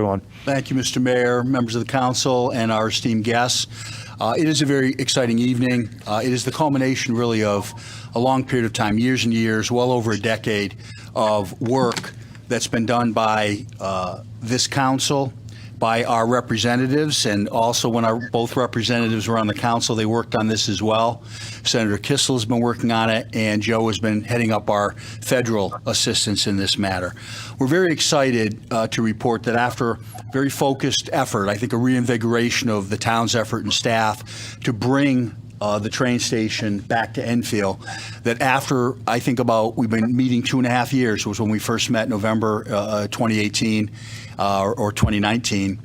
everyone. Thank you, Mr. Mayor, members of the council, and our esteemed guests. It is a very exciting evening. It is the culmination, really, of a long period of time, years and years, well over a decade of work that's been done by this council, by our representatives, and also when both representatives were on the council, they worked on this as well. Senator Kissel has been working on it, and Joe has been heading up our federal assistance in this matter. We're very excited to report that after very focused effort, I think a reinvigoration of the town's effort and staff to bring the train station back to Enfield, that after, I think we've been meeting 2.5 years, was when we first met November 2018 or 2019.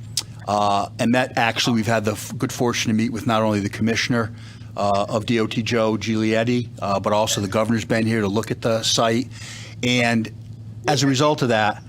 And that actually, we've had the good fortune to meet with not only the commissioner of DOT, Joe Giglietti, but also the governor's been here to look at the site. And as a result of that,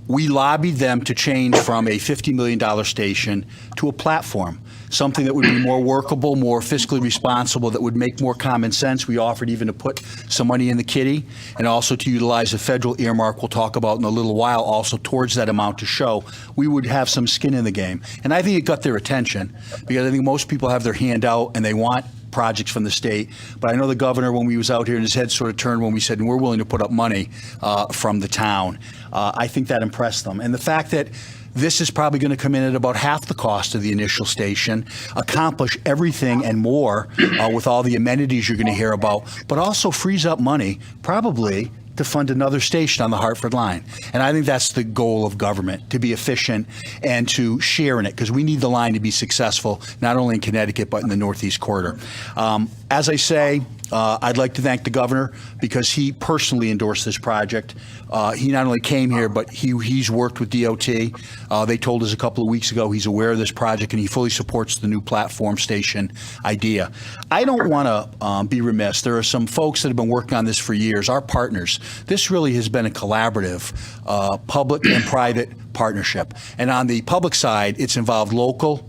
we lobbied them to change from a $50 million station to a platform, something that would be more workable, more fiscally responsible, that would make more common sense. We offered even to put some money in the kitty and also to utilize a federal earmark we'll talk about in a little while also towards that amount to show we would have some skin in the game. And I think it got their attention because I think most people have their hand out and they want projects from the state. But I know the governor, when we was out here, and his head sort of turned when we said, we're willing to put up money from the town. I think that impressed them. And the fact that this is probably going to come in at about half the cost of the initial station, accomplish everything and more with all the amenities you're going to hear about, but also frees up money probably to fund another station on the Hartford line. And I think that's the goal of government, to be efficient and to share in it, because we need the line to be successful, not only in Connecticut, but in the Northeast Corridor. As I say, I'd like to thank the governor because he personally endorsed this project. He not only came here, but he's worked with DOT. They told us a couple of weeks ago he's aware of this project and he fully supports the new platform station idea. I don't want to be remiss. There are some folks that have been working on this for years, our partners. This really has been a collaborative public and private partnership. And on the public side, it's involved local,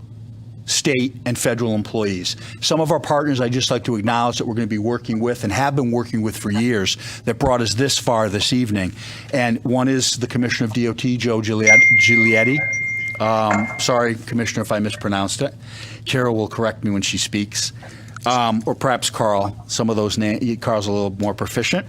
state, and federal employees. Some of our partners I'd just like to acknowledge that we're going to be working with and have been working with for years that brought us this far this evening. And one is the Commissioner of DOT, Joe Giglietti. Sorry, Commissioner, if I mispronounced it. Carol will correct me when she speaks. Or perhaps Carl. Some of those names, Carl's a little more proficient.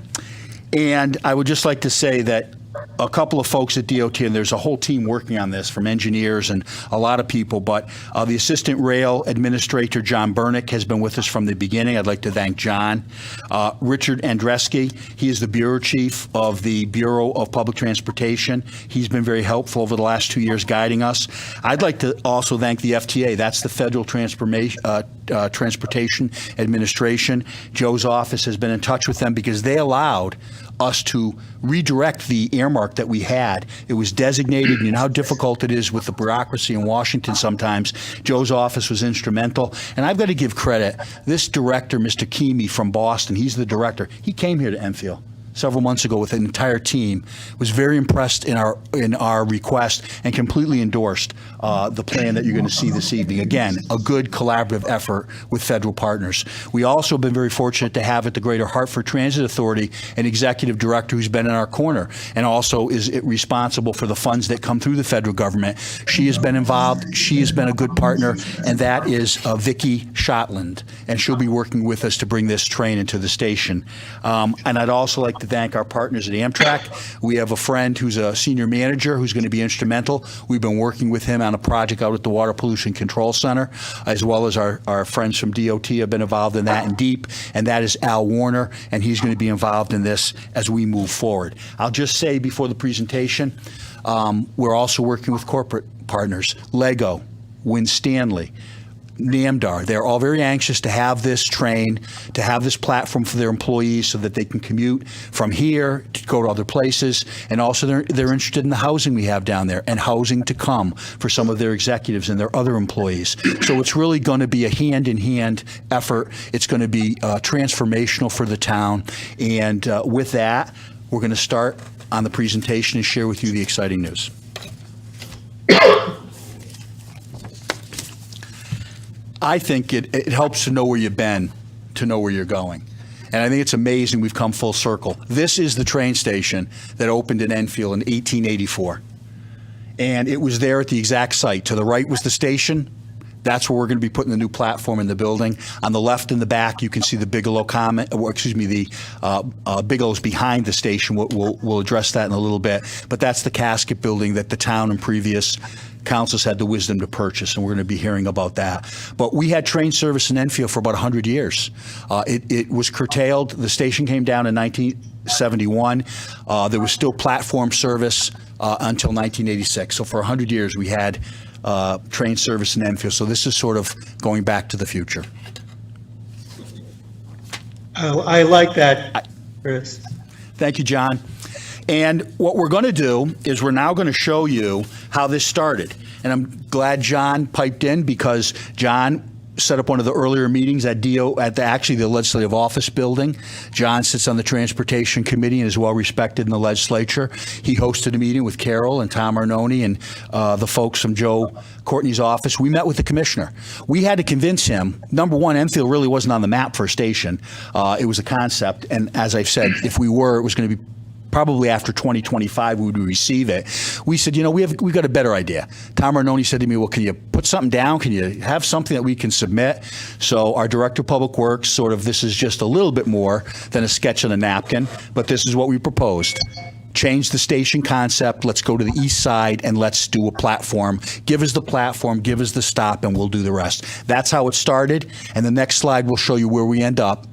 And I would just like to say that a couple of folks at DOT, and there's a whole team working on this from engineers and a lot of people, but the Assistant Rail Administrator, John Bernick, has been with us from the beginning. I'd like to thank John. Richard Andreski, he is the Bureau Chief of the Bureau of Public Transportation. He's been very helpful over the last 2 years guiding us. I'd like to also thank the FTA. That's the Federal Transportation Administration. Joe's office has been in touch with them because they allowed us to redirect the earmark that we had. It was designated, and you know how difficult it is with the bureaucracy in Washington sometimes. Joe's office was instrumental, and I've got to give credit. This director, Mr. Keamy from Boston, he's the director. He came here to Enfield several months ago with an entire team, was very impressed in our request and completely endorsed the plan that you're going to see this evening. Again, a good collaborative effort with federal partners. We also have been very fortunate to have at the Greater Hartford Transit Authority an executive director who's been in our corner and also is responsible for the funds that come through the federal government. She has been involved. She has been a good partner, and that is Vicki Shotland, and she'll be working with us to bring this train into the station. And I'd also like to thank our partners at Amtrak. We have a friend who's a senior manager who's going to be instrumental. We've been working with him on a project out at the Water Pollution Control Center, as well as our friends from DOT have been involved in that in deep, and that is Al Warner, and he's going to be involved in this as we move forward. I'll just say before the presentation, we're also working with corporate partners, Lego, Win Stanley, NAMDAR. They're all very anxious to have this train, to have this platform for their employees so that they can commute from here to go to other places. And also they're interested in the housing we have down there and housing to come for some of their executives and their other employees. So it's really going to be a hand-in-hand effort. It's going to be transformational for the town. And with that, we're going to start on the presentation and share with you the exciting news. I think it helps to know where you've been, to know where you're going. And I think it's amazing we've come full circle. This is the train station that opened in Enfield in 1884. And it was there at the exact site. To the right was the station. That's where we're going to be putting the new platform in the building. On the left in the back, you can see the Bigelow Bigelow's behind the station. We'll address that in a little bit. But that's the casket building that the town and previous councils had the wisdom to purchase, and we're going to be hearing about that. But we had train service in Enfield for about 100 years. It was curtailed. The station came down in 1971. There was still platform service until 1986. So for 100 years, we had train service in Enfield. So this is sort of going back to the future. I like that, Chris. Thank you, John. And what we're going to do is we're now going to show you how this started. And I'm glad John piped in, because John set up one of the earlier meetings at the Legislative Office Building. John sits on the Transportation Committee and is well respected in the legislature. He hosted a meeting with Carol and Tom Arnone and the folks from Joe Courtney's office. We met with the commissioner. We had to convince him, number one, Enfield really wasn't on the map for a station. It was a concept. And as I've said, if we were, it was going to be probably after 2025 we would receive it. We said, we've got a better idea. Tom Arnone said to me, well, can you put something down? Can you have something that we can submit? So our Director of Public Works, this is just a little bit more than a sketch on a napkin, but this is what we proposed. Change the station concept. Let's go to the east side and let's do a platform. Give us the platform, give us the stop, and we'll do the rest. That's how it started. And the next slide will show you where we end up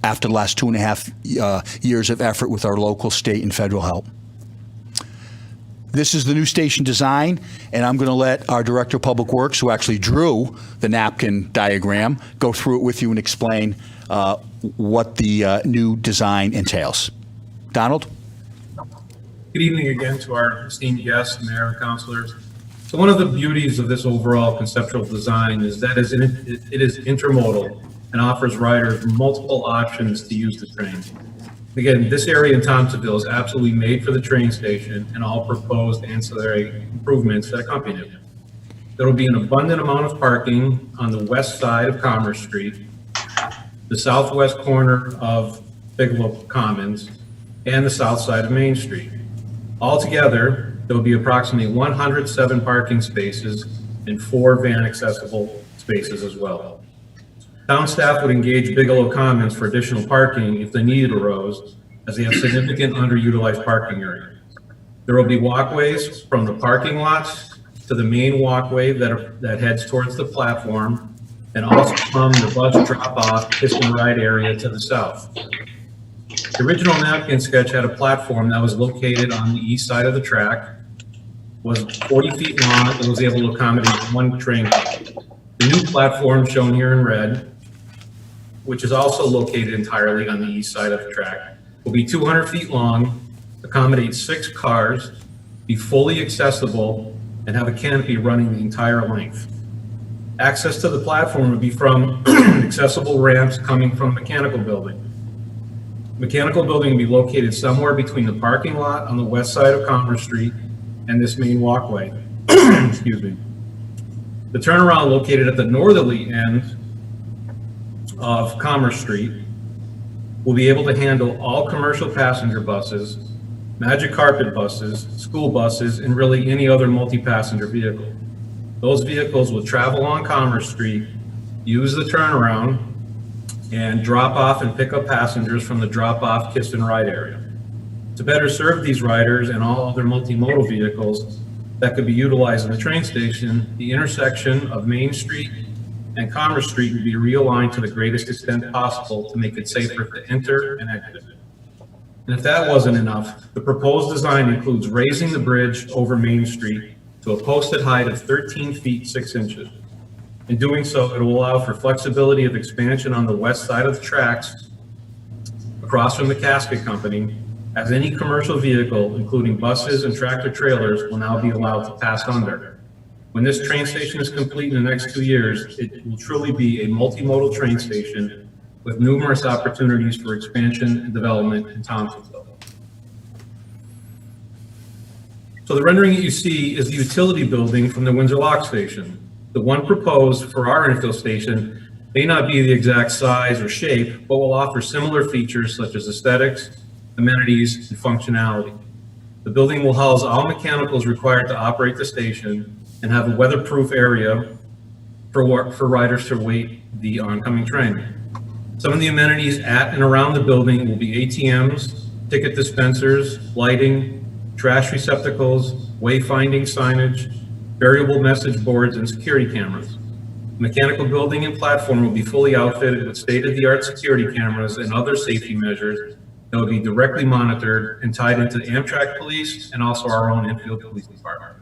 after the last 2.5 years of effort with our local, state, and federal help. This is the new station design, and I'm going to let our Director of Public Works, who actually drew the napkin diagram, go through it with you and explain what the new design entails. Donald? Good evening again to our esteemed guests, mayor and councilors. So one of the beauties of this overall conceptual design is that it is intermodal and offers riders multiple options to use the train. Again, this area in Thompsonville is absolutely made for the train station and all proposed ancillary improvements that accompany it. There will be an abundant amount of parking on the west side of Commerce Street, the southwest corner of Bigelow Commons, and the south side of Main Street. Altogether, there will be approximately 107 parking spaces and 4 van accessible spaces as well. Town staff would engage Bigelow Commons for additional parking if the need arose, as they have significant underutilized parking area. There will be walkways from the parking lots to the main walkway that heads towards the platform, and also from the bus drop-off kiss and ride area to the south. The original napkin sketch had a platform that was located on the east side of the track, was 40 feet long, and was able to accommodate 1 train. The new platform shown here in red, which is also located entirely on the east side of the track, will be 200 feet long, accommodate 6 cars, be fully accessible, and have a canopy running the entire length. Access to the platform would be from accessible ramps coming from Mechanical Building. Mechanical Building will be located somewhere between the parking lot on the west side of Commerce Street and this main walkway. Excuse me. The turnaround located at the northerly end of Commerce Street will be able to handle all commercial passenger buses, Magic Carpet buses, school buses, and really any other multi-passenger vehicle. Those vehicles will travel on Commerce Street, use the turnaround, and drop off and pick up passengers from the drop-off kiss and ride area. To better serve these riders and all other multimodal vehicles that could be utilized in the train station, the intersection of Main Street and Commerce Street will be realigned to the greatest extent possible to make it safer to enter and exit. And if that wasn't enough, the proposed design includes raising the bridge over Main Street to a posted height of 13 feet 6 inches. In doing so, it will allow for flexibility of expansion on the west side of the tracks across from the casket company, as any commercial vehicle, including buses and tractor trailers, will now be allowed to pass under. When this train station is complete in the next 2 years, it will truly be a multimodal train station with numerous opportunities for expansion and development in Thompsonville. So the rendering that you see is the utility building from the Windsor Lock Station. The one proposed for our infill station may not be the exact size or shape, but will offer similar features such as aesthetics, amenities, and functionality. The building will house all mechanicals required to operate the station and have a weatherproof area for riders to wait the oncoming train. Some of the amenities at and around the building will be ATMs, ticket dispensers, lighting, trash receptacles, wayfinding signage, variable message boards, and security cameras. The mechanical building and platform will be fully outfitted with state-of-the-art security cameras and other safety measures that will be directly monitored and tied into the Amtrak Police and also our own Enfield Police Department.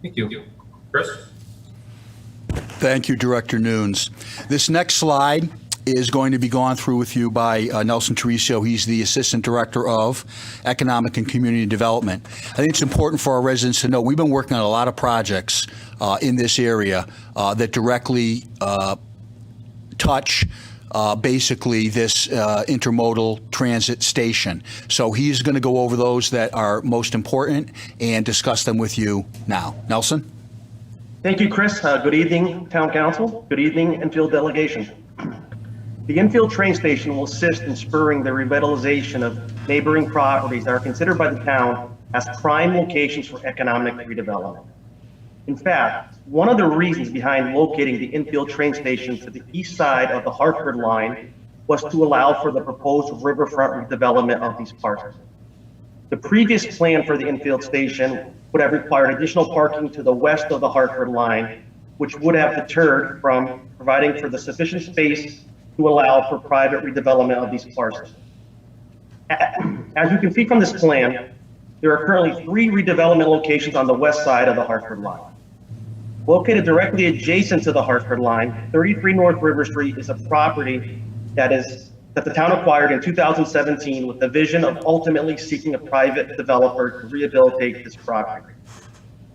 Thank you. Chris? Thank you, Director Nunes. This next slide is going to be gone through with you by Nelson Teresio. He's the Assistant Director of Economic and Community Development. I think it's important for our residents to know we've been working on a lot of projects in this area that directly touch basically this intermodal transit station. So he's going to go over those that are most important and discuss them with you now. Nelson? Thank you, Chris. Good evening, Town Council. Good evening, Enfield delegation. The Enfield train station will assist in spurring the revitalization of neighboring properties that are considered by the town as prime locations for economic redevelopment. In fact, one of the reasons behind locating the Enfield train station to the east side of the Hartford line was to allow for the proposed riverfront redevelopment of these parcels. The previous plan for the Enfield station would have required additional parking to the west of the Hartford line, which would have deterred from providing for the sufficient space to allow for private redevelopment of these parcels. As you can see from this plan, there are currently 3 redevelopment locations on the west side of the Hartford line. Located directly adjacent to the Hartford line, 33 North River Street is a property that the town acquired in 2017 with the vision of ultimately seeking a private developer to rehabilitate this property.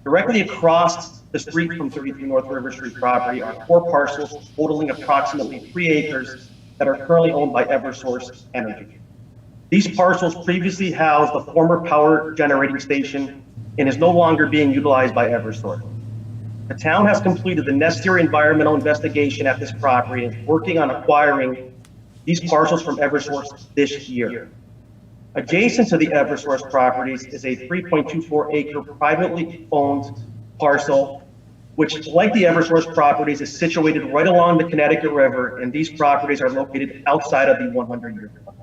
Directly across the street from 33 North River Street property are 4 parcels totaling approximately 3 acres that are currently owned by Eversource Energy. These parcels previously housed the former power generating station and is no longer being utilized by Eversource. The town has completed the necessary environmental investigation at this property and is working on acquiring these parcels from Eversource this year. Adjacent to the Eversource properties is a 3.24 acre privately owned parcel, which, like the Eversource properties, is situated right along the Connecticut River, and these properties are located outside of the 100-year flood.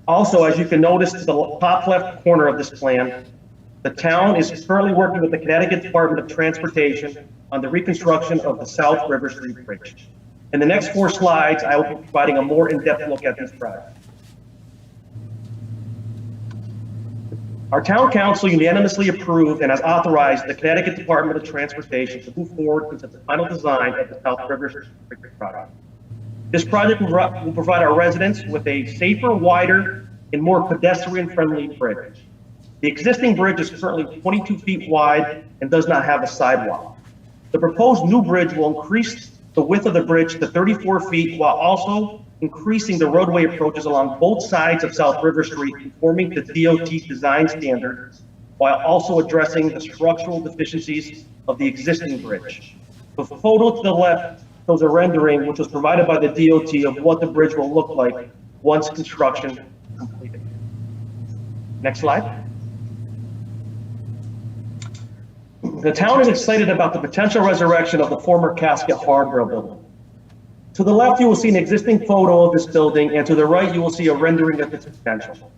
Also, as you can notice to the top left corner of this plan, the town is currently working with the Connecticut Department of Transportation on the reconstruction of the South River Street Bridge. In the next 4 slides, I will be providing a more in-depth look at these projects. Our town council unanimously approved and has authorized the Connecticut Department of Transportation to move forward into the final design of the South River Street project. This project will provide our residents with a safer, wider, and more pedestrian-friendly bridge. The existing bridge is currently 22 feet wide and does not have a sidewalk. The proposed new bridge will increase the width of the bridge to 34 feet while also increasing the roadway approaches along both sides of South River Street, conforming to DOT's design standards, while also addressing the structural deficiencies of the existing bridge. The photo to the left shows a rendering which was provided by the DOT of what the bridge will look like once construction completed. Next slide. The town is excited about the potential resurrection of the former Casket Hardware building. To the left, you will see an existing photo of this building, and to the right, you will see a rendering of its potential.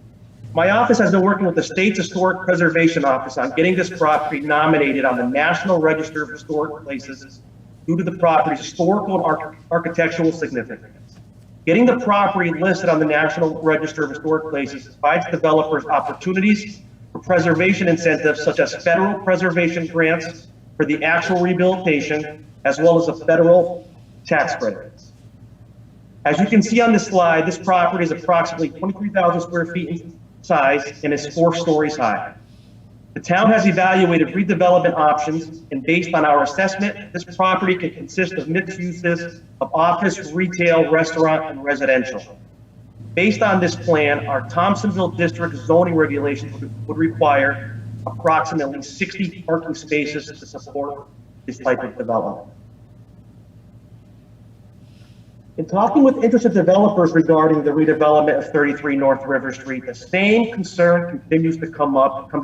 My office has been working with the state's Historic Preservation Office on getting this property nominated on the National Register of Historic Places due to the property's historical and architectural significance. Getting the property listed on the National Register of Historic Places provides developers opportunities for preservation incentives such as federal preservation grants for the actual rehabilitation, as well as a federal tax credits. As you can see on this slide, this property is approximately 23,000 square feet in size and is 4 stories high. The town has evaluated redevelopment options, and based on our assessment, this property can consist of mixed uses of office, retail, restaurant, and residential. Based on this plan, our Thompsonville District zoning regulations would require approximately 60 parking spaces to support this type of development. In talking with interested developers regarding the redevelopment of 33 North River Street, the same concern continues to comes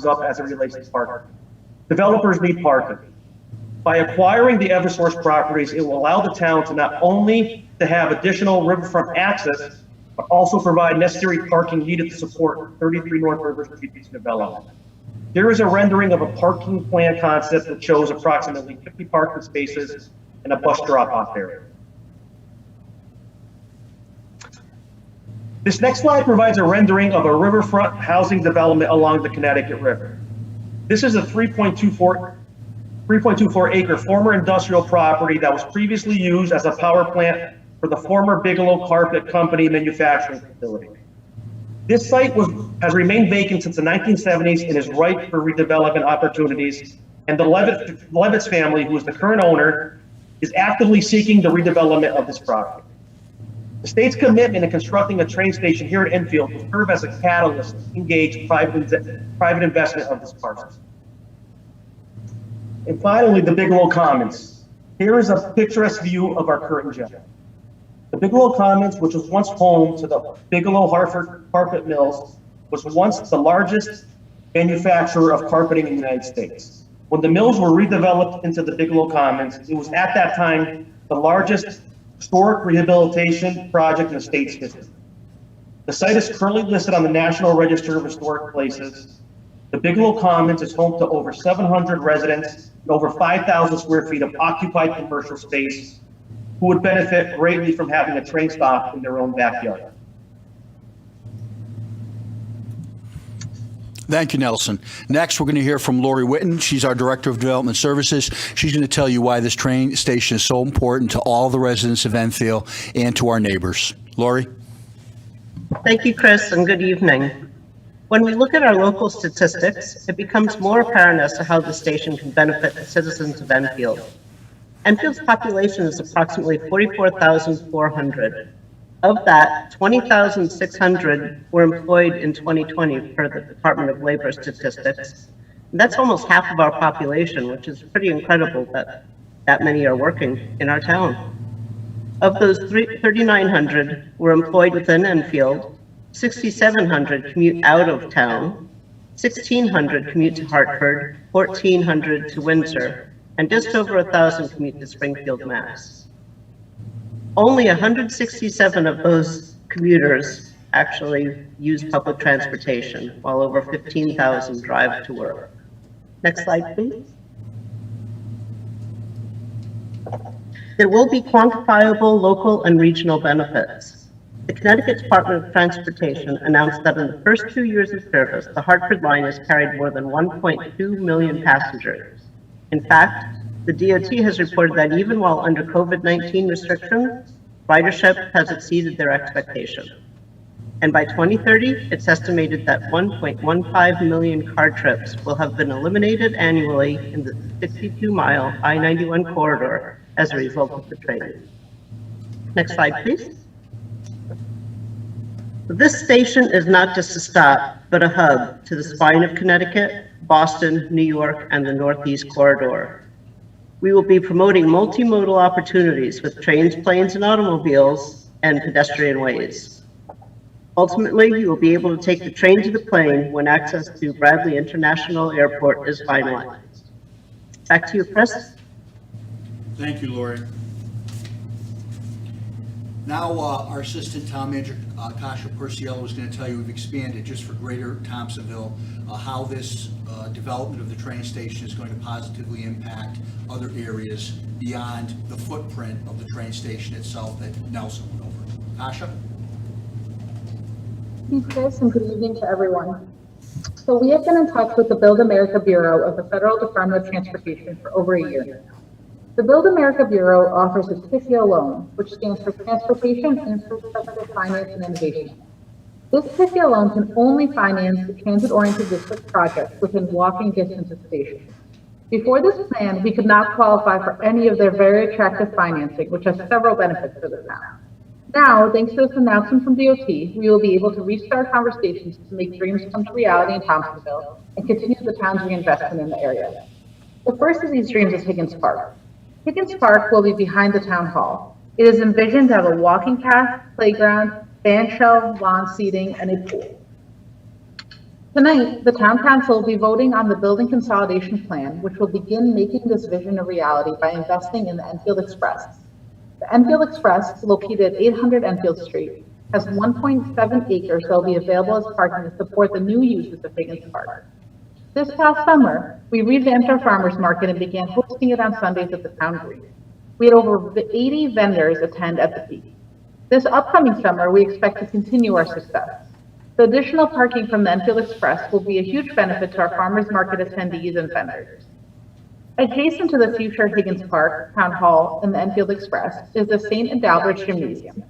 up as it relates to parking. Developers need parking. By acquiring the Eversource properties, it will allow the town to not only to have additional riverfront access, but also provide necessary parking needed to support 33 North River Street's development. Here is a rendering of a parking plan concept that shows approximately 50 parking spaces and a bus drop-off area. This next slide provides a rendering of a riverfront housing development along the Connecticut River. This is a 3.24 acre former industrial property that was previously used as a power plant for the former Bigelow Carpet Company manufacturing facility. This site has remained vacant since the 1970s and is ripe for redevelopment opportunities. And the Levitz family, who is the current owner, is actively seeking the redevelopment of this property. The state's commitment in constructing a train station here at Enfield will serve as a catalyst to engage private investment of this parcel. And finally, the Bigelow Commons. Here is a picturesque view of our current gem. The Bigelow Commons, which was once home to the Bigelow Hartford Carpet Mills, was once the largest manufacturer of carpeting in the United States. When the mills were redeveloped into the Bigelow Commons, it was at that time the largest historic rehabilitation project in the state's history. The site is currently listed on the National Register of Historic Places. The Bigelow Commons is home to over 700 residents and over 5,000 square feet of occupied commercial space who would benefit greatly from having a train stop in their own backyard. Thank you, Nelson. Next, we're going to hear from Lori Witten. She's our Director of Development Services. She's going to tell you why this train station is so important to all the residents of Enfield and to our neighbors. Lori? Thank you, Chris, and good evening. When we look at our local statistics, it becomes more apparent as to how the station can benefit the citizens of Enfield. Enfield's population is approximately 44,400. Of that, 20,600 were employed in 2020 per the Department of Labor statistics. And that's almost half of our population, which is pretty incredible that that many are working in our town. Of those 3,900 were employed within Enfield, 6,700 commute out of town, 1,600 commute to Hartford, 1,400 to Windsor, and just over 1,000 commute to Springfield, Mass. Only 167 of those commuters actually use public transportation, while over 15,000 drive to work. Next slide, please. There will be quantifiable local and regional benefits. The Connecticut Department of Transportation announced that in the first 2 years of service, the Hartford line has carried more than 1.2 million passengers. In fact, the DOT has reported that even while under COVID-19 restrictions, ridership has exceeded their expectation. And by 2030, it's estimated that 1.15 million car trips will have been eliminated annually in the 62-mile I-91 corridor as a result of the train. Next slide, please. This station is not just a stop, but a hub to the spine of Connecticut, Boston, New York, and the Northeast corridor. We will be promoting multimodal opportunities with trains, planes, and automobiles and pedestrian ways. Ultimately, you will be able to take the train to the plane when access to Bradley International Airport is finalized. Back to you, Chris. Thank you, Lori. Now, our Assistant Town Manager, Kasha Perciello, is going to tell you we've expanded just for Greater Thompsonville, how this development of the train station is going to positively impact other areas beyond the footprint of the train station itself that Nelson went over. Kasha? Thank you, Chris, and good evening to everyone. So we have been in touch with the Build America Bureau of the Federal Department of Transportation for over a year now. The Build America Bureau offers a TIFIA loan, which stands for Transportation Infrastructure Finance and Innovation. This TIFIA loan can only finance the transit-oriented district projects within walking distance of stations. Before this plan, we could not qualify for any of their very attractive financing, which has several benefits for the town. Now, thanks to this announcement from DOT, we will be able to restart conversations to make dreams come to reality in Thompsonville and continue the town's reinvestment in the area. The first of these dreams is Higgins Park. Higgins Park will be behind the town hall. It is envisioned to have a walking path, playground, band shell, lawn seating, and a pool. Tonight, the Town Council will be voting on the building consolidation plan, which will begin making this vision a reality by investing in the Enfield Express. The Enfield Express, located at 800 Enfield Street, has 1.7 acres that will be available as parking to support the new uses of Higgins Park. This past summer, we revamped our farmers market and began hosting it on Sundays at the town green. We had over 80 vendors attend at the peak. This upcoming summer, we expect to continue our success. The additional parking from the Enfield Express will be a huge benefit to our farmers market attendees and vendors. Adjacent to the future Higgins Park, Town Hall, and the Enfield Express is the St. Adalbert's Gymnasium.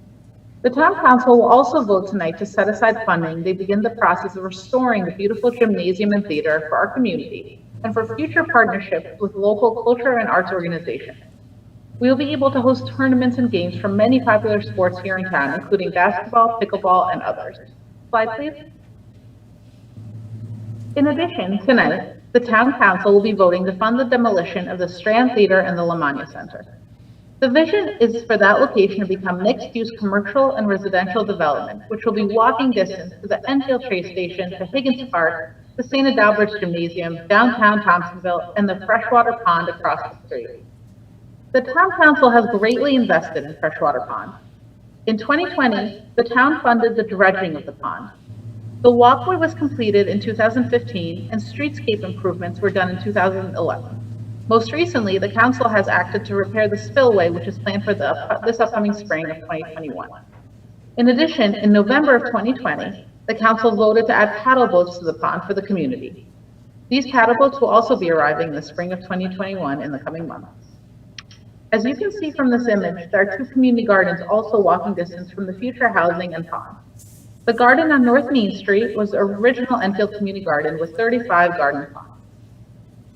The Town Council will also vote tonight to set aside funding to begin the process of restoring the beautiful gymnasium and theater for our community and for future partnerships with local culture and arts organizations. We will be able to host tournaments and games from many popular sports here in town, including basketball, pickleball, and others. Slide, please. In addition, tonight, the Town Council will be voting to fund the demolition of the Strand Theater and the Lamagna Center. The vision is for that location to become mixed-use commercial and residential development, which will be walking distance to the Enfield train station, to Higgins Park, the St. Adalbert's Gymnasium, downtown Thompsonville, and the freshwater pond across the street. The Town Council has greatly invested in freshwater pond. In 2020, the town funded the dredging of the pond. The walkway was completed in 2015 and streetscape improvements were done in 2011. Most recently, the council has acted to repair the spillway, which is planned for this upcoming spring of 2021. In addition, in November of 2020, the council voted to add paddle boats to the pond for the community. These paddle boats will also be arriving in the spring of 2021 in the coming months. As you can see from this image, there are two community gardens also walking distance from the future housing and pond. The garden on North Main Street was the original Enfield Community Garden with 35 garden plots.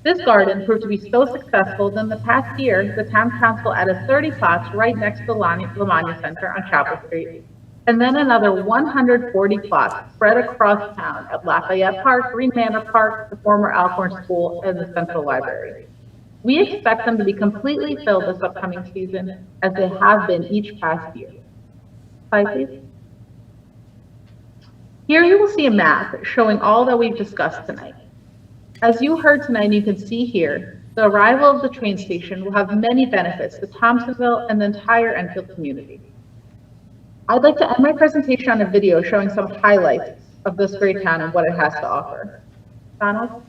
This garden proved to be so successful that in the past year, the Town Council added 30 plots right next to the Lamagna Center on Chapel Street, and then another 140 plots spread across town at Lafayette Park, Green Manor Park, the former Alcorn School, and the Central Library. We expect them to be completely filled this upcoming season, as they have been each past year. Slide, please. Here you will see a map showing all that we've discussed tonight. As you heard tonight, you can see here, the arrival of the train station will have many benefits to Thompsonville and the entire Enfield community. I'd like to end my presentation on a video showing some highlights of this great town and what it has to offer. Donald?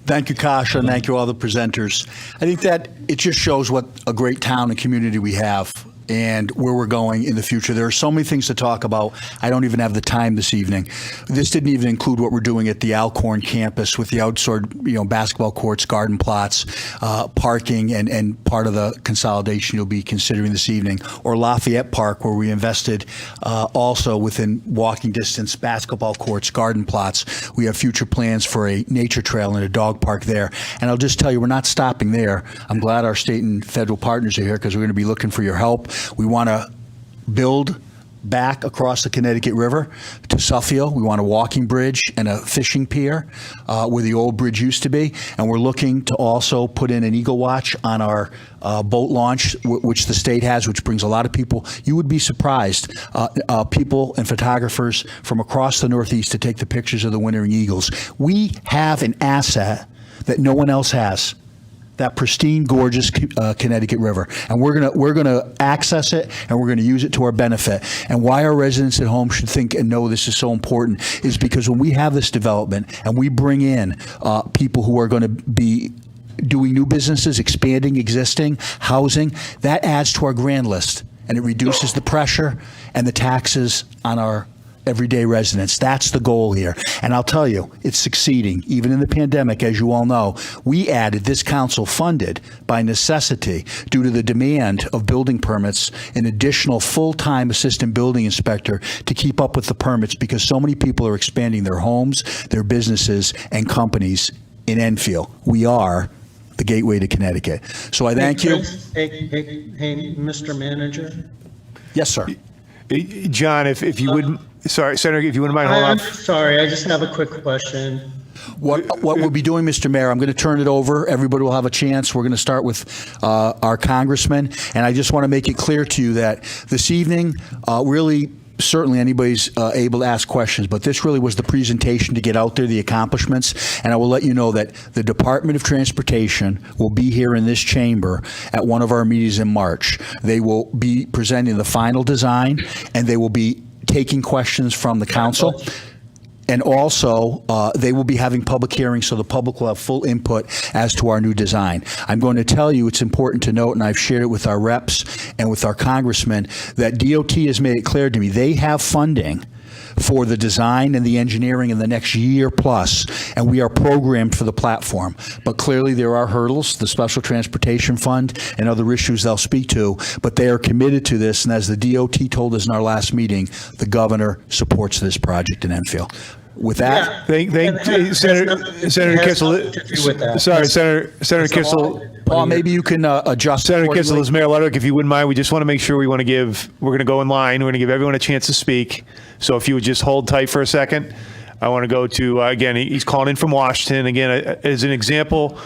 Thank you, Kasha, and thank you all the presenters. I think that it just shows what a great town and community we have and where we're going in the future. There are so many things to talk about. I don't even have the time this evening. This didn't even include what we're doing at the Alcorn campus with the outdoor, basketball courts, garden plots, parking, and part of the consolidation you'll be considering this evening, or Lafayette Park, where we invested also within walking distance, basketball courts, garden plots. We have future plans for a nature trail and a dog park there. And I'll just tell you, we're not stopping there. I'm glad our state and federal partners are here because we're going to be looking for your help. We want to build back across the Connecticut River to Suffield. We want a walking bridge and a fishing pier where the old bridge used to be. And we're looking to also put in an Eagle Watch on our boat launch, which the state has, which brings a lot of people. You would be surprised, people and photographers from across the Northeast to take the pictures of the wintering eagles. We have an asset that no one else has. that pristine, gorgeous Connecticut River, and we're gonna access it, and we're gonna use it to our benefit. And why our residents at home should think and know this is so important is because when we have this development and we bring in people who are going to be doing new businesses, expanding existing housing, that adds to our grand list, and it reduces the pressure and the taxes on our everyday residents. That's the goal here. And I'll tell you, it's succeeding. Even in the pandemic, as you all know, we added, this council funded by necessity due to the demand of building permits, an additional full-time assistant building inspector to keep up with the permits because so many people are expanding their homes, their businesses, and companies in Enfield. We are the gateway to Connecticut. So I thank you. Hey, Mr. Manager. Yes, sir. John, if you wouldn't, sorry, Senator, if you wouldn't mind, hold I'm on. sorry, I just have a quick question. What we'll be doing, Mr. Mayor, I'm going to turn it over. Everybody will have a chance. We're going to start with our congressman. And I just want to make it clear to you that this evening, really, certainly anybody's able to ask questions, but this really was the presentation to get out there, the accomplishments. And I will let you know that the Department of Transportation will be here in this chamber at one of our meetings in March. They will be presenting the final design, and they will be taking questions from the council. And also, they will be having public hearings, so the public will have full input as to our new design. I'm going to tell you, it's important to note, and I've shared it with our reps and with our congressmen, that DOT has made it clear to me they have funding for the design and the engineering in the next year plus, and we are programmed for the platform. But clearly there are hurdles, the Special Transportation Fund and other issues they'll speak to, but they are committed to this, and as the DOT told us in our last meeting, the governor supports this project in Enfield. With that, Senator Kissel. Sorry, Senator Kissel. Paul, maybe you can adjust. Senator Kissel, accordingly. as Mayor Ludwig, if you wouldn't mind, we just want to make sure we're going to go in line. We're going to give everyone a chance to speak. So if you would just hold tight for a second. I want to go to, again, he's calling in from Washington. Again, as an example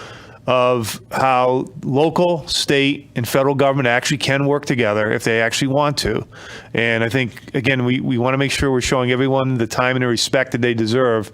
of how local, state, and federal government actually can work together if they actually want to. And I think, again, we want to make sure we're showing everyone the time and the respect that they deserve.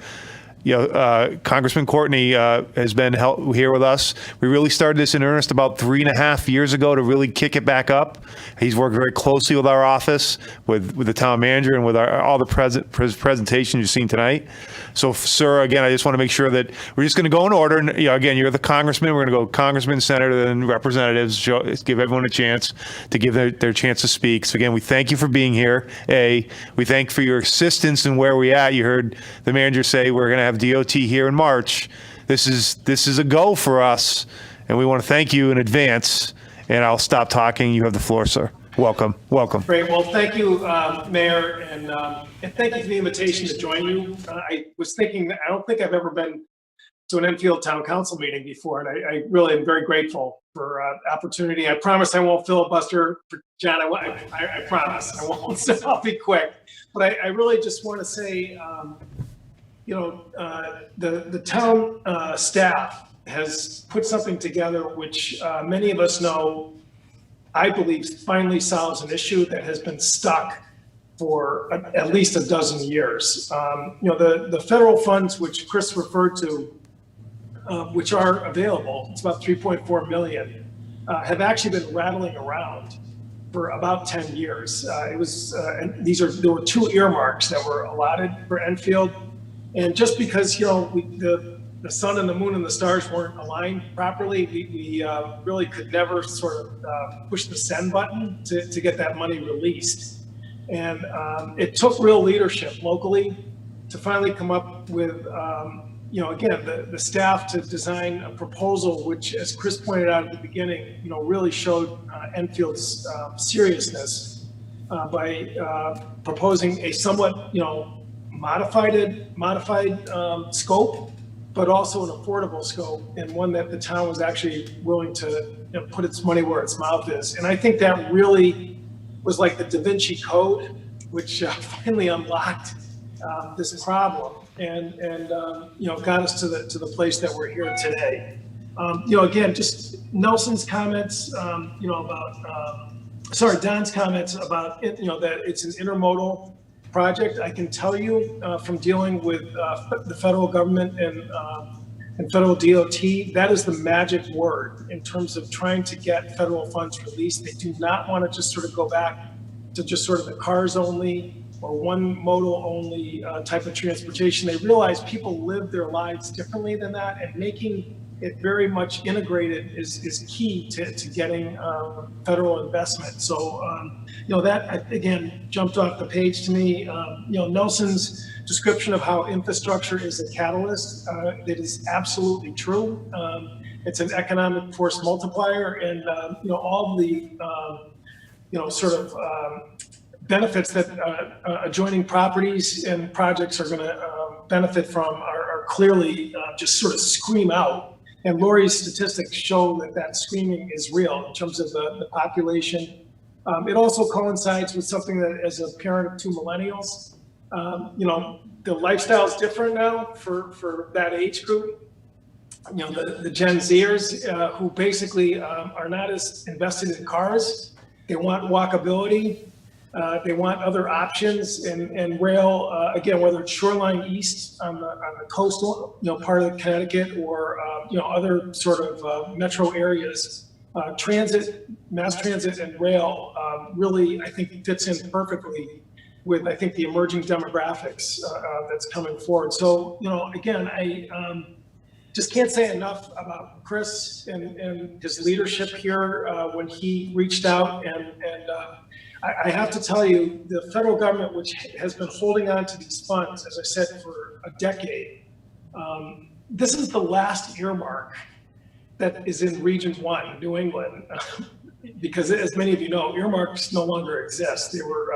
You know, Congressman Courtney has been here with us. We really started this in earnest about 3.5 years ago to really kick it back up. He's worked very closely with our office, with the town manager, and with all the presentations you've seen tonight. So, sir, again, I just want to make sure that we're just going to go in order. And, again, you're the congressman. We're going to go congressman, senator, then representatives. Give everyone a chance to give their chance to speak. So, again, we thank you for being here. We thank for your assistance in where we're at. You heard the manager say we're going to have DOT here in March. This is a go for us, and we want to thank you in advance. And I'll stop talking. You have the floor, sir. Welcome. Great. Well, thank you, Mayor, and thank you for the invitation to join you. I was thinking that I don't think I've ever been to an Enfield Town Council meeting before, and I really am very grateful for opportunity. I promise I won't filibuster, John. I promise I won't. So I'll be quick. But I really just want to say, the town staff has put something together which many of us know, I believe, finally solves an issue that has been stuck for at least a dozen years. The federal funds which Chris referred to, which are available, it's about 3.4 million, have actually been rattling around for about 10 years. There were 2 earmarks that were allotted for Enfield. And just because, the sun and the moon and the stars weren't aligned properly, we really could never sort of push the send button to get that money released. And it took real leadership locally to finally come up with, again, the staff to design a proposal, which, as Chris pointed out at the beginning, really showed Enfield's seriousness by proposing a somewhat, modified scope, but also an affordable scope, and one that the town was actually willing to put its money where its mouth is. And I think that really was like the Da Vinci Code, which finally unlocked this problem and got us to the place that we're here today. Again, just Nelson's comments, Don's comments about that it's an intermodal project. I can tell you from dealing with the federal government and and federal DOT, that is the magic word in terms of trying to get federal funds released. They do not want to just sort of go back to just sort of the cars only or one modal only type of transportation. They realize people live their lives differently than that, and making it very much integrated is key to getting federal investment. So, that again jumped off the page to me. Nelson's description of how infrastructure is a catalyst, it is absolutely true. It's an economic force multiplier, and all the benefits that adjoining properties and projects are going to benefit from are clearly just sort of scream out. And Lori's statistics show that screaming is real in terms of the population. It also coincides with something that, as a parent of two millennials, the lifestyle is different now for that age group. The Gen Zers who basically are not as invested in cars. They want walkability. They want other options, and rail, again, whether it's Shoreline East on the coastal, part of Connecticut, or other sort of metro areas. Transit, mass transit, and rail really, I think, fits in perfectly with, I think, the emerging demographics that's coming forward. So, again, I just can't say enough about Chris and his leadership here when he reached out, and I have to tell you, the federal government, which has been holding on to these funds, as I said, for a decade, this is the last earmark that is in Region 1, New England, because as many of you know, earmarks no longer exist. They were,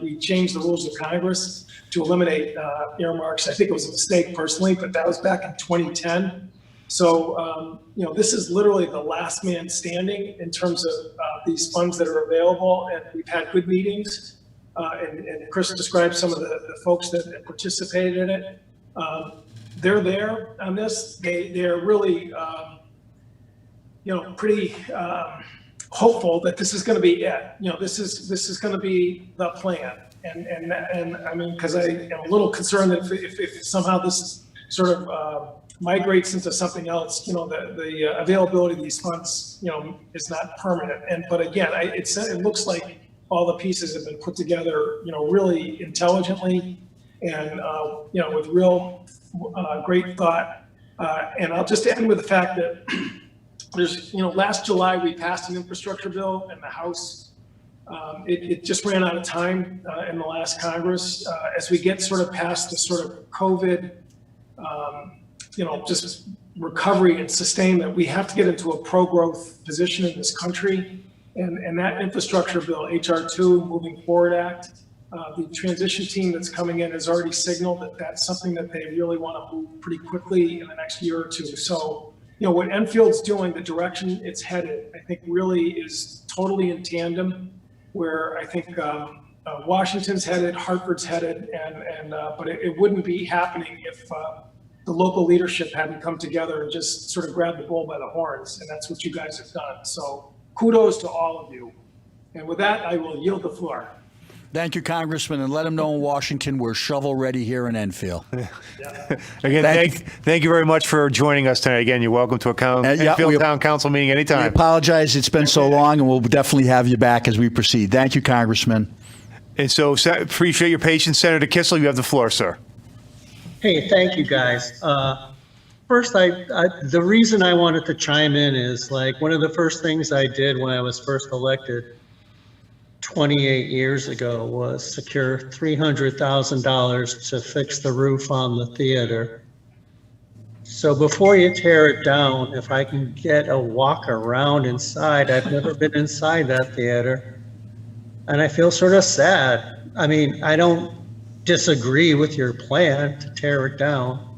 we changed the rules of Congress to eliminate earmarks. I think it was a mistake personally, but that was back in 2010. So, this is literally the last man standing in terms of these funds that are available, and we've had good meetings, and Chris described some of the folks that participated in it. They're there on this. They're really, pretty hopeful that this is going to be it. This is going to be the plan, and I mean, because I am a little concerned that if somehow this sort of migrates into something else, the availability of these funds, is not permanent. But again, it looks like all the pieces have been put together, really intelligently, and with real great thought. And I'll just end with the fact that there's, last July we passed an infrastructure bill in the House. It just ran out of time in the last Congress. As we get sort of past the sort of COVID, just recovery and sustainment, we have to get into a pro-growth position in this country. And that infrastructure bill, HR 2, Moving Forward Act, the transition team that's coming in has already signaled that that's something that they really want to move pretty quickly in the next year or two. So, what Enfield's doing, the direction it's headed, I think really is totally in tandem, where I think Washington's headed, Hartford's headed, but it wouldn't be happening if the local leadership hadn't come together and just sort of grabbed the bull by the horns, and that's what you guys have done. So kudos to all of you. And with that, I will yield the floor. Thank you, Congressman, and let them know in Washington we're shovel ready here in Enfield. Again, thank you very much for joining us tonight. Again, you're welcome to a Enfield Town Council meeting I anytime. apologize. It's been so long, and we'll definitely have you back as we proceed. Thank you, Congressman. And so appreciate your patience. Senator Kissel, you have the floor, sir. Hey, thank you, guys. First, the reason I wanted to chime in is like one of the first things I did when I was first elected 28 years ago was secure $300,000 to fix the roof on the theater. So before you tear it down, if I can get a walk around inside, I've never been inside that theater, and I feel sort of sad. I mean, I don't disagree with your plan to tear it down.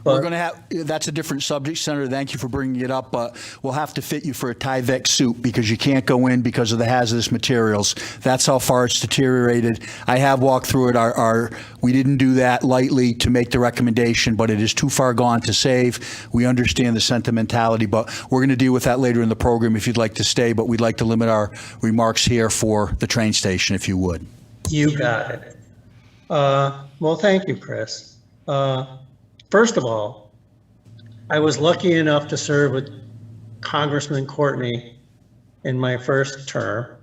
We're going to have, that's a different subject, Senator. Thank you for bringing it up, but we'll have to fit you for a Tyvek suit because you can't go in because of the hazardous materials. That's how far it's deteriorated. I have walked through it. We didn't do that lightly to make the recommendation, but it is too far gone to save. We understand the sentimentality, but we're going to deal with that later in the program if you'd like to stay, but we'd like to limit our remarks here for the train station, if you would. You got it. Well, thank you, Chris. First of all, I was lucky enough to serve with Congressman Courtney in my first term,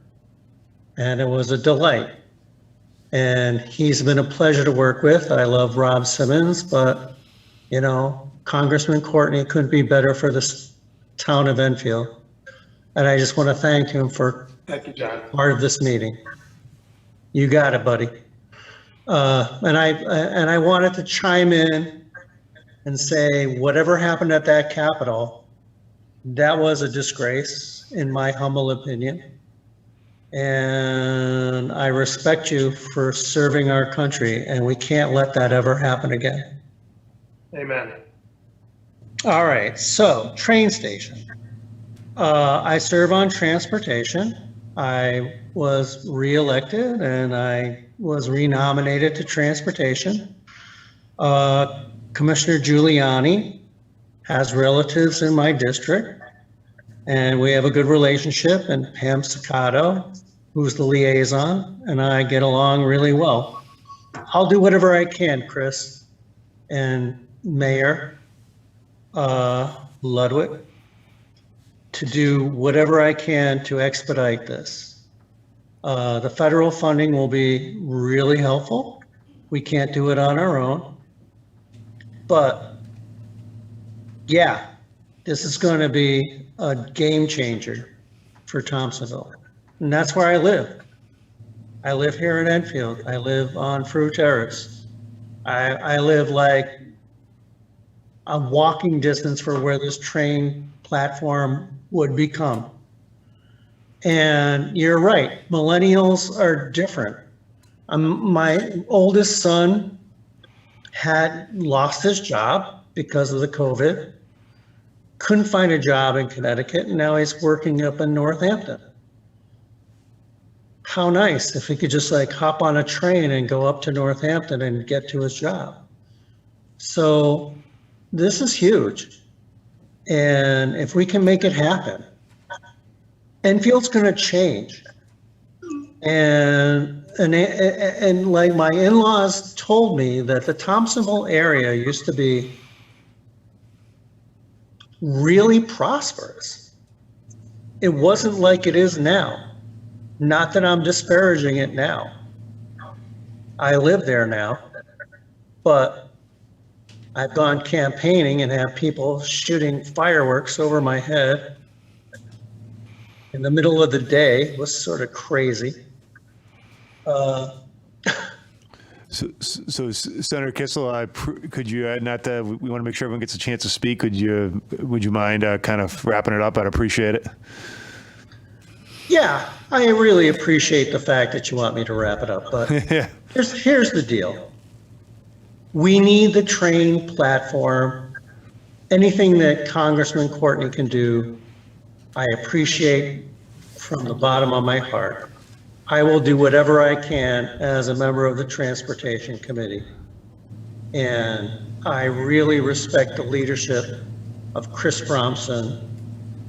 and it was a delight. And he's been a pleasure to work with. I love Rob Simmons, but, you know, Congressman Courtney couldn't be better for this town of Enfield. And I just want to thank him for Thank you, John. part of this meeting. You got it, buddy. And I wanted to chime in and say, whatever happened at that Capitol, that was a disgrace, in my humble opinion. And I respect you for serving our country, and we can't let that ever happen again. Amen. All right, so train station. I serve on transportation. I was reelected and I was renominated to transportation. Commissioner Giuliani has relatives in my district, and we have a good relationship, and Pam Siccato, who's the liaison, and I get along really well. I'll do whatever I can, Chris and Mayor Ludwig, to do whatever I can to expedite this. The federal funding will be really helpful. We can't do it on our own. But yeah, this is going to be a game changer for Thompsonville. And that's where I live. I live here in Enfield. I live on Fruit Terrace. I live like a walking distance for where this train platform would become. And you're right, millennials are different. My oldest son had lost his job because of the COVID, couldn't find a job in Connecticut, and now he's working up in Northampton. How nice if he could just like hop on a train and go up to Northampton and get to his job. So this is huge. And if we can make it happen, Enfield's going to change. And like my in-laws told me that the Thompsonville area used to be really prosperous. It wasn't like it is now. Not that I'm disparaging it now. I live there now, but I've gone campaigning and have people shooting fireworks over my head in the middle of the day. It was sort of crazy. So Senator Kissel, could you, not that we want to make sure everyone gets a chance to speak, would you mind kind of wrapping it up? I'd appreciate it. Yeah, I really appreciate the fact that you want me to wrap it up, but Yeah. here's the deal. We need the train platform. Anything that Congressman Courtney can do, I appreciate from the bottom of my heart. I will do whatever I can as a member of the Transportation Committee. And I really respect the leadership of Chris Bromson,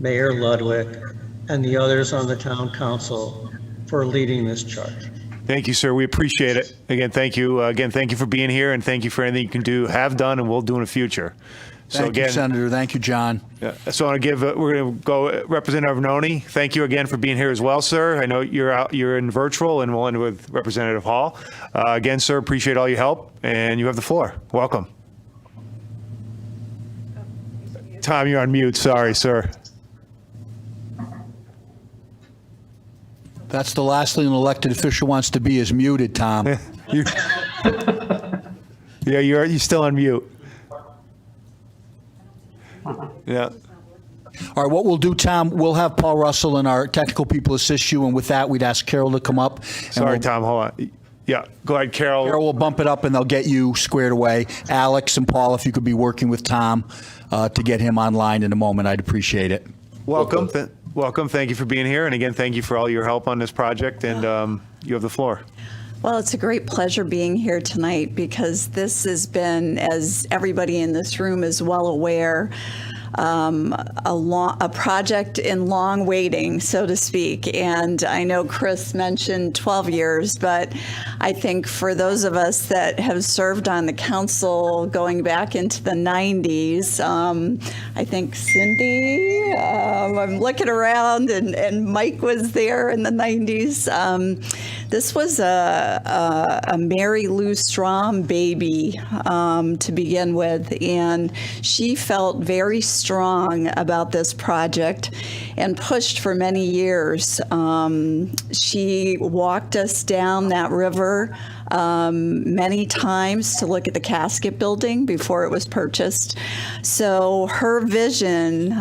Mayor Ludwig, and the others on the town council for leading this charge. Thank you, sir. We appreciate it. Again, thank you. Again, thank you for being here, and thank you for anything you can do, have done, and will do in the future. So Thank you, Senator. Thank you, John. Yeah, so I want to give, we're going to go, Representative Arnone, thank you again for being here as well, sir. I know you're in virtual, and we'll end with Representative Hall. Again, sir, appreciate all your help, and you have the floor. Welcome. Tom, you're on mute. Sorry, sir. That's the last thing an elected official wants to be, is muted, Tom. Yeah, you're still on mute. Yeah. All right, what we'll do, Tom, we'll have Paul Russell and our technical people assist you, and with that, we'd ask Carol to come up. and Sorry, we'll- Tom. Hold on. Yeah, go ahead, Carol. Carol will bump it up, and they'll get you squared away. Alex and Paul, if you could be working with Tom to get him online in a moment, I'd appreciate it. Welcome. Welcome. Thank you for being here. And again, thank you for all your help on this project. And you have the floor. Well, it's a great pleasure being here tonight because this has been, as everybody in this room is well aware, a project in long waiting, so to speak. And I know Chris mentioned 12 years, but I think for those of us that have served on the council going back into the 90s, I think Cindy, I'm looking around, and Mike was there in the 90s. This was a Mary Lou Strom baby to begin with, and she felt very strong about this project and pushed for many years. She walked us down that river many times to look at the casket building before it was purchased. So her vision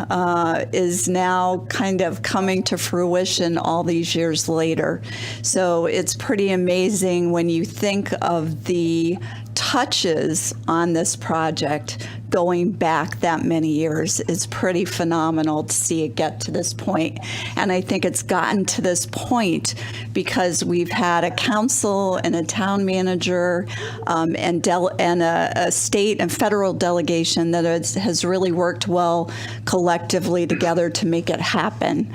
is now kind of coming to fruition all these years later. So it's pretty amazing when you think of the touches on this project going back that many years. It's pretty phenomenal to see it get to this point. And I think it's gotten to this point because we've had a council and a town manager and a state and federal delegation that has really worked well collectively together to make it happen.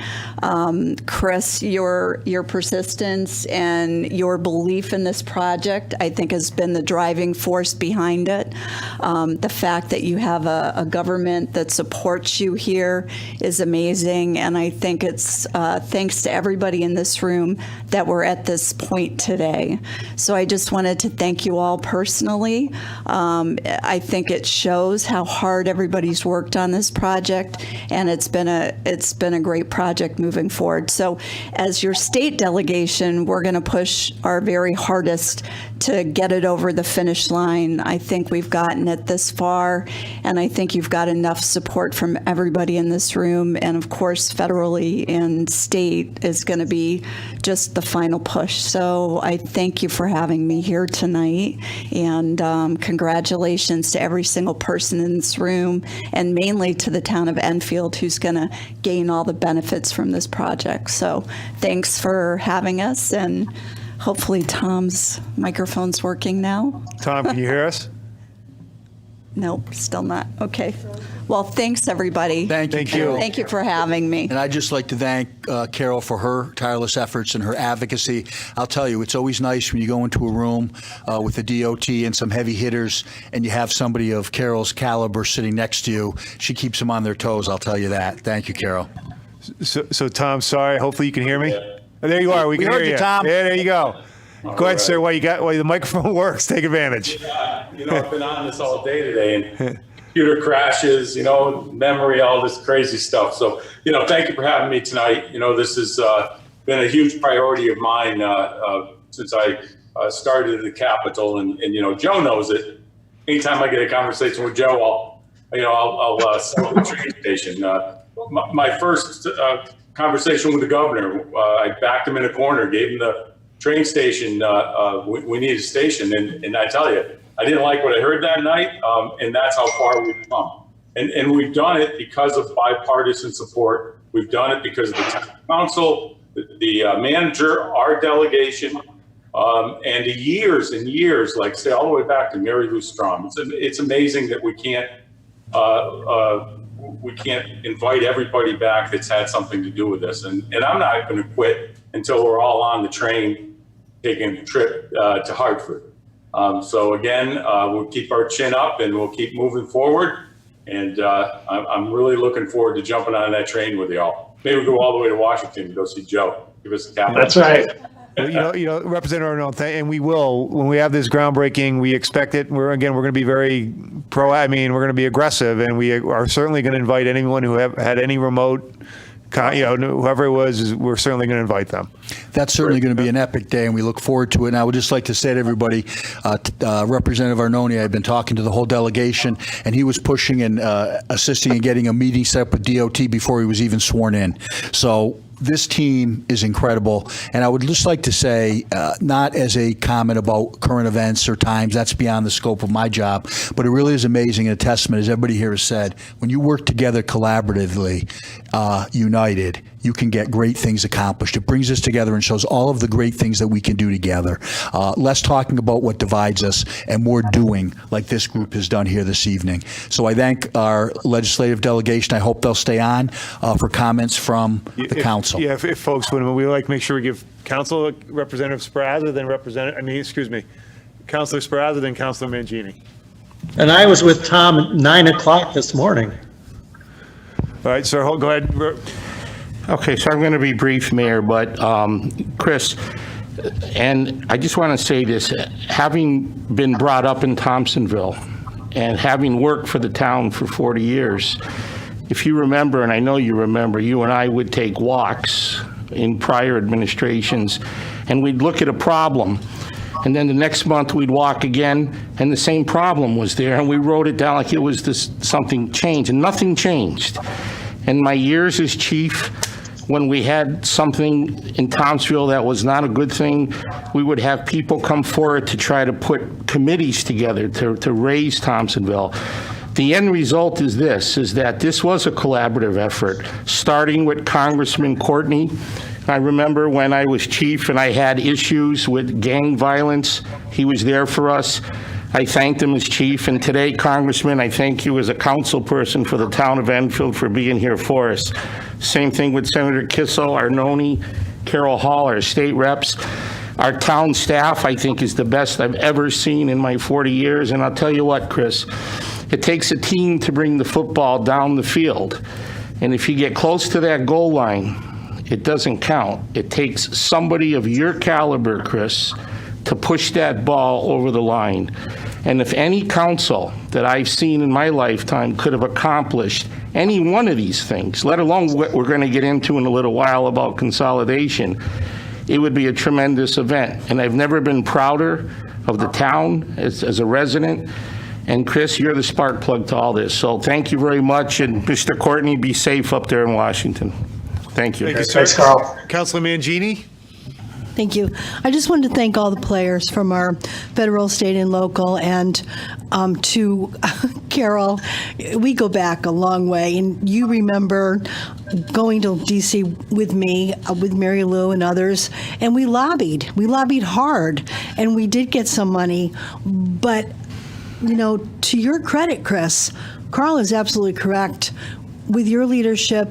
Chris, your persistence and your belief in this project, I think, has been the driving force behind it. The fact that you have a government that supports you here is amazing, and I think it's thanks to everybody in this room that we're at this point today. So I just wanted to thank you all personally. I think it shows how hard everybody's worked on this project, and it's been a great project moving forward. So as your state delegation, we're going to push our very hardest to get it over the finish line. I think we've gotten it this far, and I think you've got enough support from everybody in this room, and of course federally and state is going to be just the final push. So I thank you for having me here tonight, and congratulations to every single person in this room, and mainly to the town of Enfield, who's going to gain all the benefits from this project. So thanks for having us, and hopefully Tom's microphone's working now. Tom, can you hear us? Nope, still not. Okay. Well, thanks, everybody. Thank you, Thank you. Carol. Thank you for having me. And I'd just like to thank Carol for her tireless efforts and her advocacy. I'll tell you, it's always nice when you go into a room with the DOT and some heavy hitters, and you have somebody of Carol's caliber sitting next to you. She keeps them on their toes, I'll tell you that. Thank you, Carol. So Tom, sorry. Hopefully you can hear me. Oh, there you are. We can heard hear you, you. Tom. Yeah, there you go. Go ahead, sir. While the microphone works, take advantage. You know, I've been on this all day today, and computer crashes, memory, all this crazy stuff. So, thank you for having me tonight. This has been a huge priority of mine since I started at the Capitol, and Joe knows it. Anytime I get a conversation with Joe, I'll sell the train station. My first conversation with the governor, I backed him in a corner, gave him the train station. We need a station, and I tell you, I didn't like what I heard that night, and that's how far we've come. And we've done it because of bipartisan support. We've done it because of the town council, the manager, our delegation, and the years and years, like say all the way back to Mary Lou Strom. It's amazing that we can't invite everybody back that's had something to do with this. And I'm not going to quit until we're all on the train taking a trip to Hartford. So again, we'll keep our chin up and we'll keep moving forward. And I'm really looking forward to jumping on that train with y'all. Maybe we'll go all the way to Washington to go see Joe. Give us a cap. That's right. Representative Arnold, and we will, when we have this groundbreaking, we expect it. We're going to be very we're going to be aggressive, and we are certainly going to invite anyone who have had any remote, whoever it was, we're certainly going to invite them. That's certainly going to be an epic day, and we look forward to it. And I would just like to say to everybody, Representative Arnone, I've been talking to the whole delegation, and he was pushing and assisting in getting a meeting set up with DOT before he was even sworn in. So this team is incredible. And I would just like to say, not as a comment about current events or times, that's beyond the scope of my job, but it really is amazing and a testament, as everybody here has said, when you work together collaboratively, united, you can get great things accomplished. It brings us together and shows all of the great things that we can do together. Less talking about what divides us and more doing, like this group has done here this evening. So I thank our legislative delegation. I hope they'll stay on for comments from the council. Yeah, if folks would, we like to make sure we give Council Representative Sprazza, then Councilor Sprazza, then Councilor Mangini. And I was with Tom at 9 o'clock this morning. All right, sir, go ahead. Okay, so I'm going to be brief, Mayor, but Chris, and I just want to say this, having been brought up in Thompsonville and having worked for the town for 40 years, if you remember, and I know you remember, you and I would take walks in prior administrations, and we'd look at a problem, and then the next month we'd walk again, and the same problem was there, and we wrote it down like it was something changed, and nothing changed. In my years as chief, when we had something in Thompsonville that was not a good thing, we would have people come forward to try to put committees together to raise Thompsonville. The end result is that this was a collaborative effort, starting with Congressman Courtney. I remember when I was chief and I had issues with gang violence, he was there for us. I thanked him as chief, and today, Congressman, I thank you as a council person for the town of Enfield for being here for us. Same thing with Senator Kissel, Arnone, Carol Hall, our state reps. Our town staff, I think, is the best I've ever seen in my 40 years, and I'll tell you what, Chris, it takes a team to bring the football down the field, and if you get close to that goal line, it doesn't count. It takes somebody of your caliber, Chris, to push that ball over the line. And if any council that I've seen in my lifetime could have accomplished any one of these things, let alone what we're going to get into in a little while about consolidation, it would be a tremendous event. And I've never been prouder of the town as a resident. And Chris, you're the spark plug to all this. So thank you very much. And Mr. Courtney, be safe up there in Washington. Thank you. Thank you, sir. Thanks, Carl. Councilor Mangini? Thank you. I just wanted to thank all the players from our federal, state, and local, and to Carol. We go back a long way, and you remember going to D.C. with me, with Mary Lou and others, and we lobbied. We lobbied hard, and we did get some money. But, you know, to your credit, Chris, Carl is absolutely correct. With your leadership,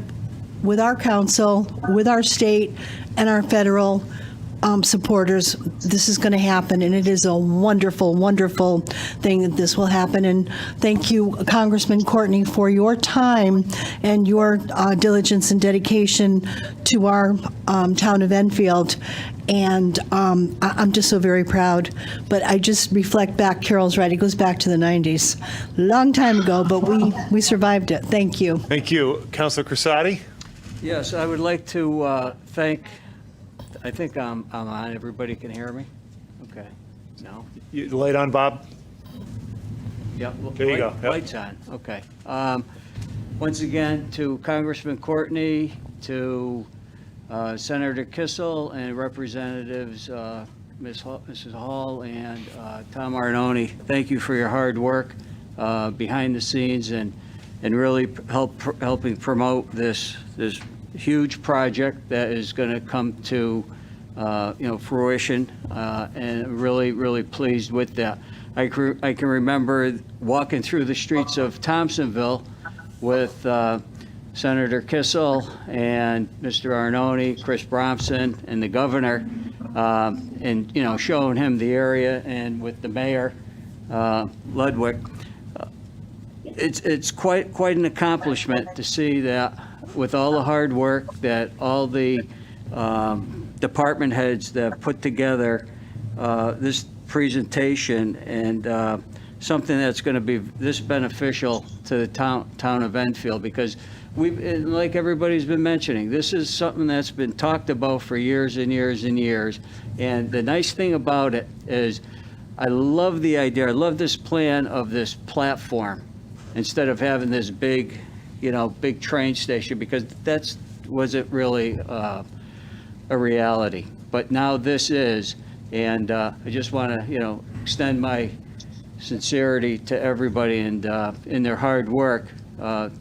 with our council, with our state, and our federal supporters, this is going to happen, and it is a wonderful, wonderful thing that this will happen. And thank you, Congressman Courtney, for your time and your diligence and dedication to our town of Enfield. And I'm just so very proud. But I just reflect back, Carol's right, it goes back to the 90s. Long time ago, but we survived it. Thank you. Thank you. Councilor Crissati? Yes, I would like to thank, I think I'm on, everybody can hear me? Okay, no? You light on, Bob? Yep. There you go. Yep. Lights on, okay. Once again, to Congressman Courtney, to Senator Kissel, and Representatives Mrs. Hall and Tom Arnone, thank you for your hard work behind the scenes and really helping promote this huge project that is going to come to fruition, and really pleased with that. I can remember walking through the streets of Thompsonville with Senator Kissel and Mr. Arnone, Chris Bromson, and the governor, and showing him the area, and with the mayor, Ludwig. It's quite an accomplishment to see that with all the hard work that all the department heads that put together this presentation, and something that's going to be this beneficial to the town of Enfield, because like everybody's been mentioning, this is something that's been talked about for years and years and years. And the nice thing about it is I love the idea. I love this plan of this platform instead of having this big train station, because that wasn't really a reality. But now this is, and I just want to, extend my sincerity to everybody and in their hard work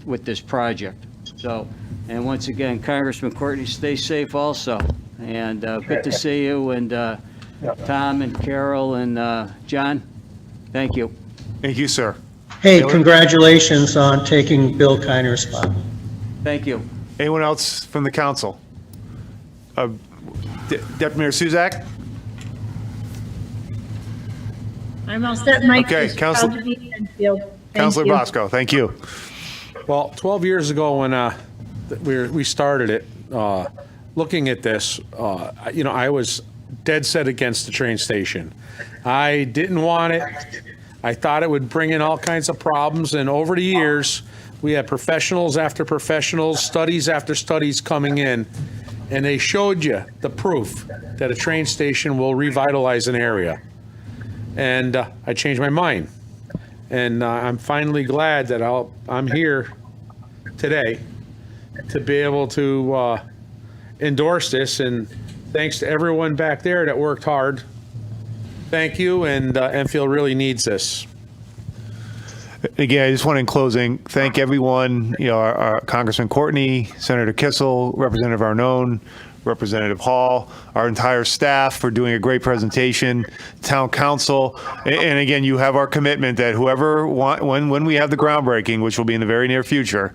with this project. So, and once again, Congressman Courtney, stay safe also. And good to see you, and Tom and Carol and John, thank you. Thank you, sir. Hey, congratulations on taking Bill Kiner's spot. Thank you. Anyone else from the council? Deputy Mayor Suzak? I'm all set, Mike. Okay, Just Council- proud to be in Enfield. Thank Councilor you. Bosco, thank you. Well, 12 years ago when we started it, looking at this, I was dead set against the train station. I didn't want it. I thought it would bring in all kinds of problems, and over the years, we had professionals after professionals, studies after studies coming in, and they showed you the proof that a train station will revitalize an area. And I changed my mind. And I'm finally glad that I'm here today to be able to endorse this. And thanks to everyone back there that worked hard. Thank you, and Enfield really needs this. Again, I just want in closing, thank everyone, our Congressman Courtney, Senator Kissel, Representative Arnone, Representative Hall, our entire staff for doing a great presentation, town council. And again, you have our commitment that when we have the groundbreaking, which will be in the very near future,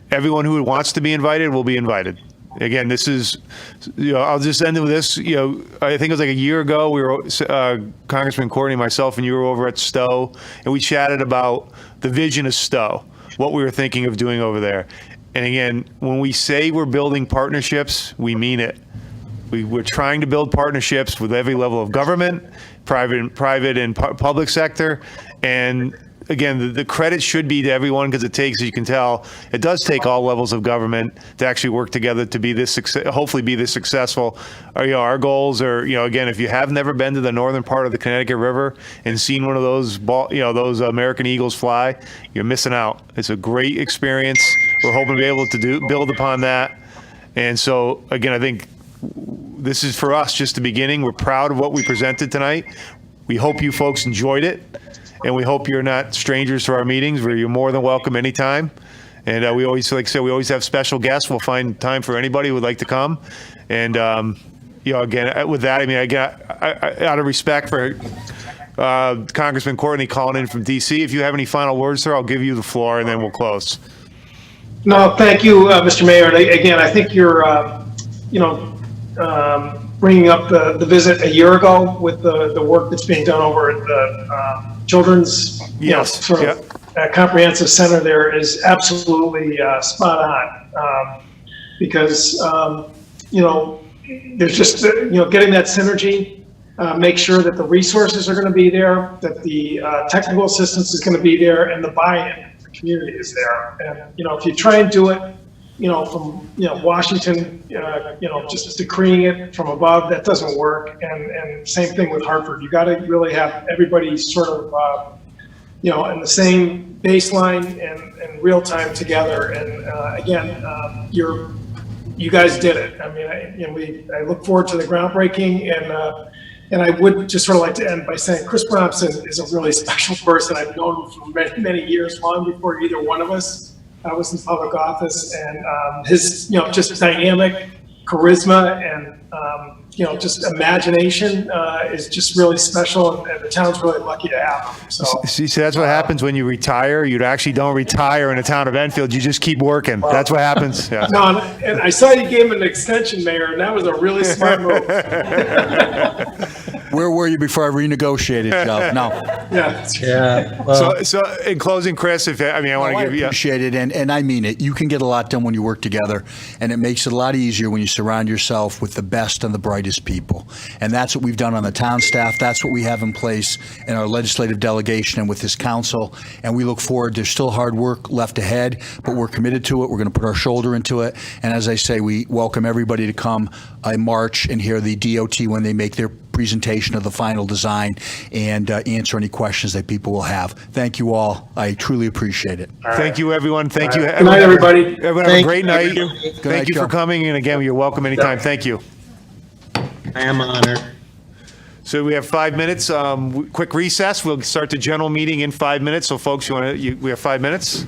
everyone who wants to be invited will be invited. Again, this is, I'll just end with this. I think it was like a year ago, we were, Congressman Courtney, myself, and you were over at Stowe, and we chatted about the vision of Stowe, what we were thinking of doing over there. And again, when we say we're building partnerships, we mean it. We're trying to build partnerships with every level of government, private and public sector. And again, the credit should be to everyone, because it takes, as you can tell, it does take all levels of government to actually work together to be this, hopefully be this successful. Our goals are, again, if you have never been to the northern part of the Connecticut River and seen one of those those American Eagles fly, you're missing out. It's a great experience. We're hoping to be able to build upon that. And so, again, I think this is for us just the beginning. We're proud of what we presented tonight. We hope you folks enjoyed it. And we hope you're not strangers to our meetings, where you're more than welcome anytime. And we always, like I said, we always have special guests. We'll find time for anybody who would like to come. And, again, with that, out of respect for Congressman Courtney calling in from D.C., if you have any final words, sir, I'll give you the floor, and then we'll close. No, thank you, Mr. Mayor. And again, I think you're, bringing up the visit a year ago with the work that's being done over at the Children's Comprehensive Center there is absolutely spot on. Because, there's just, getting that synergy, make sure that the resources are going to be there, that the technical assistance is going to be there, and the buy-in of the community is there. And, if you try and do it, from, Washington, just decreeing it from above, that doesn't work. And same thing with Hartford. You got to really have everybody sort of, in the same baseline and real time together. And again, you guys did it. I look forward to the groundbreaking, and I would just sort of like to end by saying Chris Bromson is a really special person. I've known him for many, many years, long before either one of us was in public office, and his, just dynamic charisma and, just imagination is just really special, and the town's really lucky to have him. So, See, that's what happens when you retire. You actually don't retire in the town of Enfield. You just keep working. That's what happens. Yeah. No, and I saw you gave him an extension, Mayor, and that was a really smart move. Where were you before I renegotiated, Joe? No. Yeah. Well, So in closing, Chris, I want to give you. Appreciate it, and I mean it. You can get a lot done when you work together, and it makes it a lot easier when you surround yourself with the best and the brightest people. And that's what we've done on the town staff. That's what we have in place in our legislative delegation and with this council. And we look forward. There's still hard work left ahead, but we're committed to it. We're going to put our shoulder into it. And as I say, we welcome everybody to come in March and hear the DOT when they make their presentation of the final design and answer any questions that people will have. Thank you all. I truly appreciate it. Thank you, everyone. Thank you. Good night, everybody. Everyone have a great night. Thank you for Joe. coming. And again, you're welcome anytime. Thank you. I am honored. So we have 5 minutes. Quick recess. We'll start the general meeting in 5 minutes. So folks, we have 5 minutes?